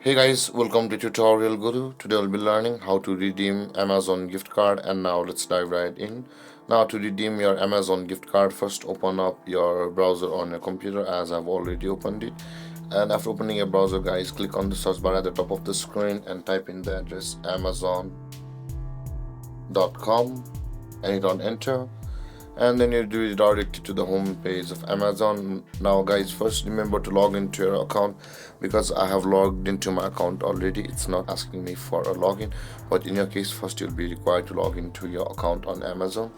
Hey guys, welcome to Tutorial Guru. Today we'll be learning how to redeem Amazon gift card, and now let's dive right in. Now to redeem your Amazon gift card, first open up your browser on your computer as I've already opened it. And after opening your browser guys, click on the search bar at the top of the screen and type in the address amazon.com and hit on enter, and then you'll be redirected to the home page of Amazon. Now guys, first remember to log into your account, because I have logged into my account already. It's not asking me for a login, but in your case first you'll be required to log into your account on Amazon.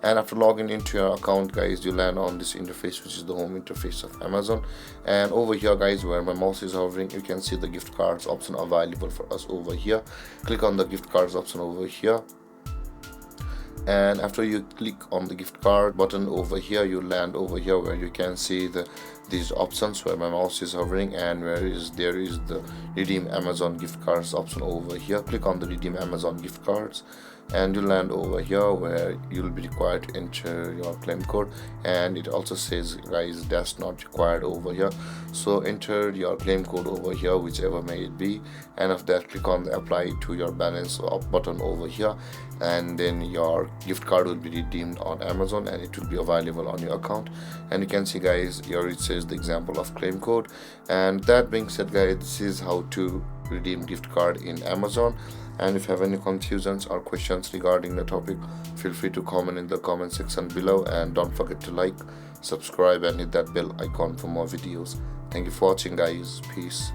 And after logging into your account guys, you land on this interface, which is the home interface of Amazon. And over here guys, where my mouse is hovering, you can see the gift cards option available for us over here. Click on the gift cards option over here, and after you click on the gift card button over here, you land over here where you can see these options where my mouse is hovering, and there is the redeem Amazon gift cards option over here. Click on the redeem Amazon gift cards and you land over here where you'll be required to enter your claim code, and it also says guys that's not required over here, so enter your claim code over here, whichever may it be. And after that, click on the apply to your balance button over here, and then your gift card will be redeemed on Amazon and it will be available on your account. And you can see guys, here it says the example of claim code. And that being said guys, this is how to redeem gift card in Amazon. And if you have any confusions or questions regarding the topic, feel free to comment in the comment section below, and don't forget to like, subscribe and hit that bell icon for more videos. Thank you for watching guys. Peace.